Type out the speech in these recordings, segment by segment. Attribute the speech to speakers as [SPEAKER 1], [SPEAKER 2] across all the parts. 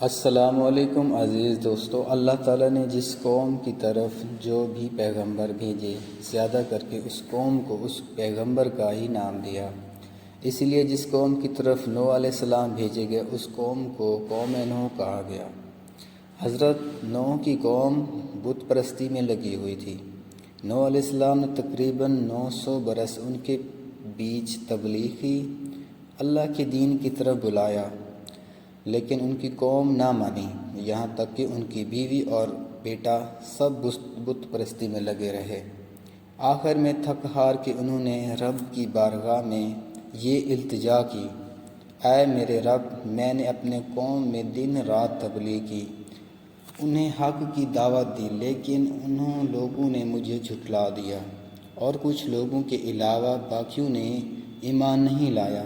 [SPEAKER 1] السلام علیکم عزیز دوستو۔ اللہ تعالیٰ نے جس قوم کی طرف جو بھی پیغمبر بھیجے زیادہ کر کے اس قوم کو اس پیغمبر کا ہی نام دیا۔ اس لیے جس قوم کی طرف نوح علیہ السلام بھیجے گئے اس قوم کو قوم نوح کہا گیا۔ حضرت نوح کی قوم بت پرستی میں لگی ہوئی تھی۔ نوح علیہ السلام نے تقریباً 900 برس ان کے بیچ تبلیغ کی، اللہ کے دین کی طرف بلایا، لیکن ان کی قوم نہ مانی، یہاں تک کہ ان کی بیوی اور بیٹا سب بت پرستی میں لگے رہے۔ آخر میں تھک ہار کے انہوں نے رب کی بارگاہ میں یہ التجا کی، اے میرے رب، میں نے اپنے قوم میں دن رات تبلیغ کی، انہیں حق کی دعوت دی، لیکن انہوں لوگوں نے مجھے جھٹلا دیا، اور کچھ لوگوں کے علاوہ باقیوں نے ایمان نہیں لایا،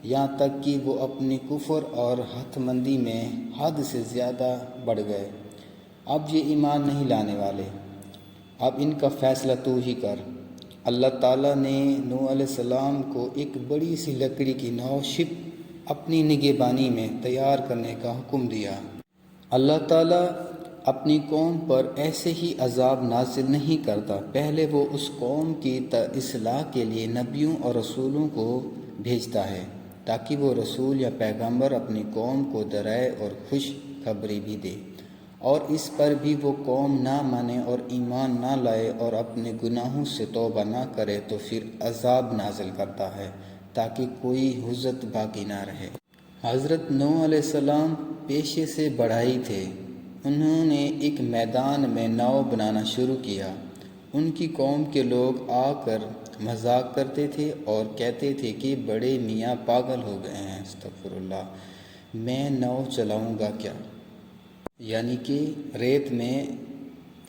[SPEAKER 1] یہاں تک کہ وہ اپنی کفر اور ہتھ مندی میں حد سے زیادہ بڑھ گئے۔ اب یہ ایمان نہیں لانے والے، اب ان کا فیصلہ تو ہی کر۔ اللہ تعالیٰ نے نوح علیہ السلام کو ایک بڑی سی لکڑی کی ناؤ شپ اپنی نگہبانی میں تیار کرنے کا حکم دیا۔ اللہ تعالیٰ اپنی قوم پر ایسے ہی عذاب نازل نہیں کرتا، پہلے وہ اس قوم کی اصلاح کے لیے نبیوں اور رسولوں کو بھیجتا ہے، تاکہ وہ رسول یا پیغمبر اپنی قوم کو ڈرائے اور خوش خبری بھی دے، اور اس پر بھی وہ قوم نہ مانے اور ایمان نہ لائے اور اپنے گناہوں سے توبہ نہ کرے تو پھر عذاب نازل کرتا ہے تاکہ کوئی حجت باقی نہ رہے۔ حضرت نوح علیہ السلام پیشے سے بڑھائی تھے۔ انہوں نے ایک میدان میں ناؤ بنانا شروع کیا۔ ان کی قوم کے لوگ آ کر مذاق کرتے تھے اور کہتے تھے کہ بڑے میاں پاگل ہو گئے ہیں، استغفر اللہ، میں ناؤ چلاؤں گا کیا؟ یعنی کہ ریت میں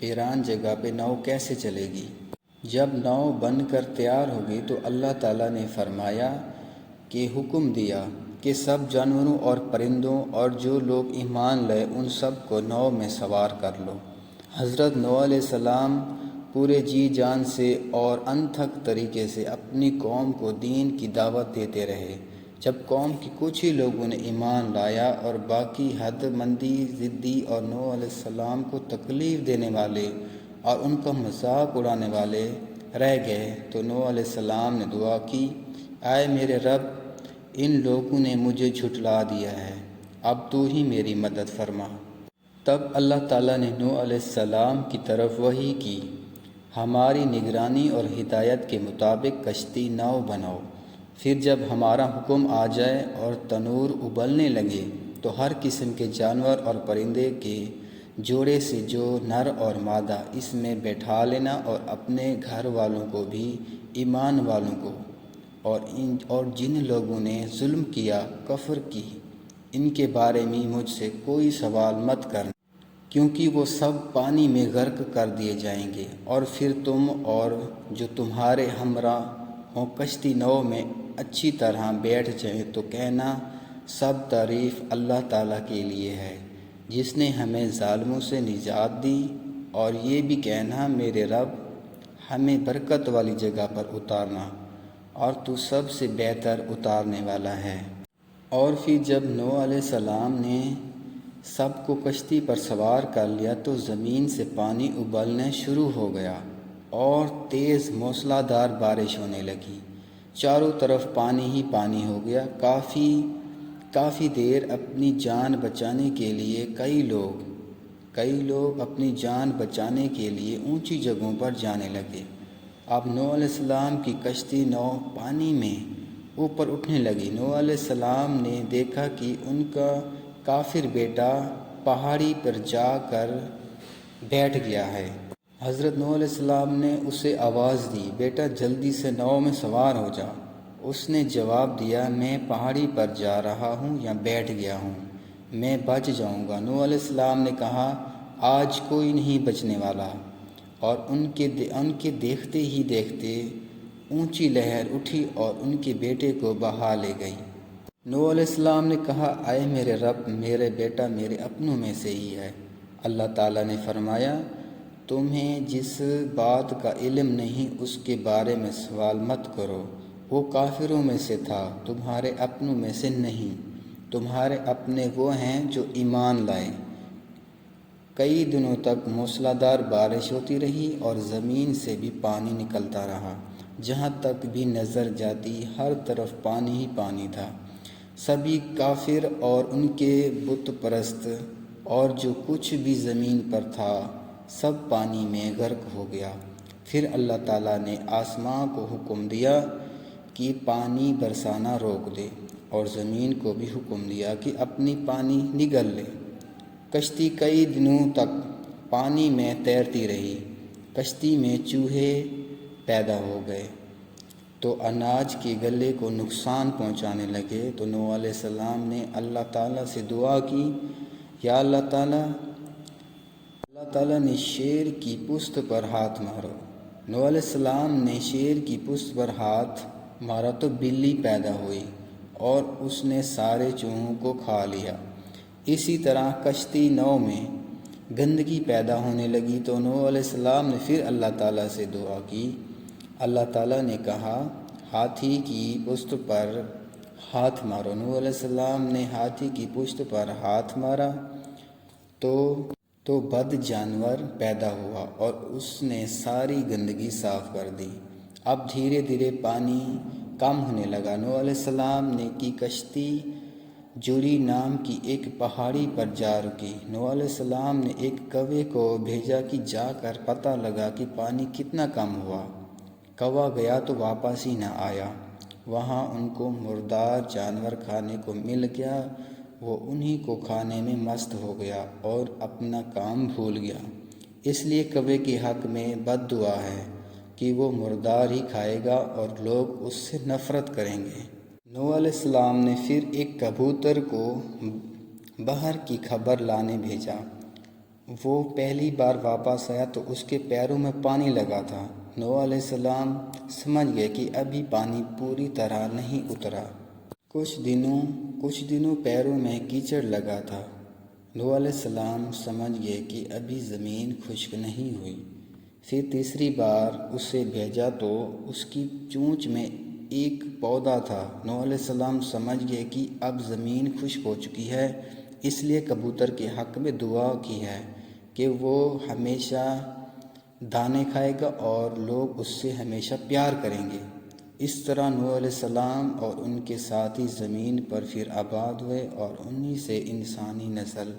[SPEAKER 1] ویران جگہ پہ ناؤ کیسے چلے گی؟ جب ناؤ بن کر تیار ہو گئی تو اللہ تعالیٰ نے فرمایا کہ حکم دیا کہ سب جانوروں اور پرندوں اور جو لوگ ایمان لائے ان سب کو ناؤ میں سوار کر لو۔ حضرت نوح علیہ السلام پورے جی جان سے اور انتھک طریقے سے اپنی قوم کو دین کی دعوت دیتے رہے۔ جب قوم کی کچھ ہی لوگوں نے ایمان لایا اور باقی حد مندی، ضدی اور نوح علیہ السلام کو تکلیف دینے والے اور ان کا مذاق اڑانے والے رہ گئے تو نوح علیہ السلام نے دعا کی، اے میرے رب، ان لوگوں نے مجھے جھٹلا دیا ہے، اب تو ہی میری مدد فرما۔ تب اللہ تعالیٰ نے نوح علیہ السلام کی طرف وحی کی، ہماری نگرانی اور ہدایت کے مطابق کشتی ناؤ بناؤ، پھر جب ہمارا حکم آ جائے اور تنور ابلنے لگے تو ہر قسم کے جانور اور پرندے کے جوڑے سے جو نر اور مادہ اس میں بیٹھا لینا، اور اپنے گھر والوں کو بھی، ایمان والوں کو، اور جن لوگوں نے ظلم کیا، کفر کی، ان کے بارے میں مجھ سے کوئی سوال مت کرنا، کیونکہ وہ سب پانی میں غرق کر دیے جائیں گے، اور پھر تم اور جو تمہارے ہمراہ ہوں کشتی نو میں اچھی طرح بیٹھ جائیں تو کہنا، سب تعریف اللہ تعالیٰ کے لیے ہے جس نے ہمیں ظالموں سے نجات دی، اور یہ بھی کہنا، میرے رب، ہمیں برکت والی جگہ پر اتارنا، اور تو سب سے بہتر اتارنے والا ہے۔ اور پھر جب نوح علیہ السلام نے سب کو کشتی پر سوار کر لیا تو زمین سے پانی ابلنا شروع ہو گیا اور تیز موسلا دھار بارش ہونے لگی، چاروں طرف پانی ہی پانی ہو گیا۔ کافی دیر اپنی جان بچانے کے لیے کئی لوگ اپنی جان بچانے کے لیے اونچی جگہوں پر جانے لگے۔ اب نوح علیہ السلام کی کشتی نو پانی میں اوپر اٹھنے لگی۔ نوح علیہ السلام نے دیکھا کہ ان کا کافر بیٹا پہاڑی پر جا کر بیٹھ گیا ہے۔ حضرت نوح علیہ السلام نے اسے آواز دی، بیٹا جلدی سے ناؤ میں سوار ہو جا۔ اس نے جواب دیا، میں پہاڑی پر جا رہا ہوں یا بیٹھ گیا ہوں، میں بچ جاؤں گا۔ نوح علیہ السلام نے کہا، آج کوئی نہیں بچنے والا، اور ان کے دیکھتے ہی دیکھتے اونچی لہر اٹھی اور ان کے بیٹے کو بہا لے گئی۔ نوح علیہ السلام نے کہا، اے میرے رب، میرے بیٹا میرے اپنوں میں سے ہی ہے۔ اللہ تعالیٰ نے فرمایا، تمہیں جس بات کا علم نہیں اس کے بارے میں سوال مت کرو، وہ کافروں میں سے تھا، تمہارے اپنوں میں سے نہیں، تمہارے اپنے وہ ہیں جو ایمان لائے۔ کئی دنوں تک موسلادھار بارش ہوتی رہی اور زمین سے بھی پانی نکلتا رہا، جہاں تک بھی نظر جاتی ہر طرف پانی ہی پانی تھا۔ سبھی کافر اور ان کے بت پرست اور جو کچھ بھی زمین پر تھا سب پانی میں غرق ہو گیا۔ پھر اللہ تعالیٰ نے آسمان کو حکم دیا کہ پانی برسانا روک دے، اور زمین کو بھی حکم دیا کہ اپنی پانی نگل لے۔ کشتی کئی دنوں تک پانی میں تیرتی رہی۔ کشتی میں چوہے پیدا ہو گئے تو اناج کے غلے کو نقصان پہنچانے لگے، تو نوح علیہ السلام نے اللہ تعالیٰ سے دعا کی، یا اللہ تعالیٰ نے شیر کی پشت پر ہاتھ مارو۔ نوح علیہ السلام نے شیر کی پشت پر ہاتھ مارا تو بلی پیدا ہوئی اور اس نے سارے چوہوں کو کھا لیا۔ اسی طرح کشتی نو میں گندگی پیدا ہونے لگی تو نوح علیہ السلام نے پھر اللہ تعالیٰ سے دعا کی۔ اللہ تعالیٰ نے کہا، ہاتھی کی پشت پر ہاتھ مارو۔ نوح علیہ السلام نے ہاتھی کی پشت پر ہاتھ مارا تو بد جانور پیدا ہوا اور اس نے ساری گندگی صاف کر دی۔ اب دھیرے دھیرے پانی کم ہونے لگا۔ نوح علیہ السلام نے کی کشتی جوری نام کی ایک پہاڑی پر جا رکی۔ نوح علیہ السلام نے ایک کوے کو بھیجا کہ جا کر پتہ لگا کہ پانی کتنا کم ہوا۔ کوا گیا تو واپس ہی نہ آیا۔ وہاں ان کو مردار جانور کھانے کو مل گیا۔ وہ انہی کو کھانے میں مست ہو گیا اور اپنا کام بھول گیا۔ اس لیے کوے کے حق میں بد دعا ہے کہ وہ مردار ہی کھائے گا اور لوگ اس سے نفرت کریں گے۔ نوح علیہ السلام نے پھر ایک کبوتر کو بحر کی خبر لانے بھیجا۔ وہ پہلی بار واپس آیا تو اس کے پیروں میں پانی لگا تھا۔ نوح علیہ السلام سمجھ گئے کہ ابھی پانی پوری طرح نہیں اترا۔ کچھ دنوں پیروں میں کیچڑ لگا تھا۔ نوح علیہ السلام سمجھ گئے کہ ابھی زمین خشک نہیں ہوئی۔ پھر تیسری بار اسے بھیجا تو اس کی چونچ میں ایک پودا تھا۔ نوح علیہ السلام سمجھ گئے کہ اب زمین خشک ہو چکی ہے، اس لیے کبوتر کے حق میں دعا کی ہے کہ وہ ہمیشہ دانے کھائے گا اور لوگ اس سے ہمیشہ پیار کریں گے۔ اس طرح نوح علیہ السلام اور ان کے ساتھی زمین پر پھر آباد ہوئے اور انہی سے انسانی نسل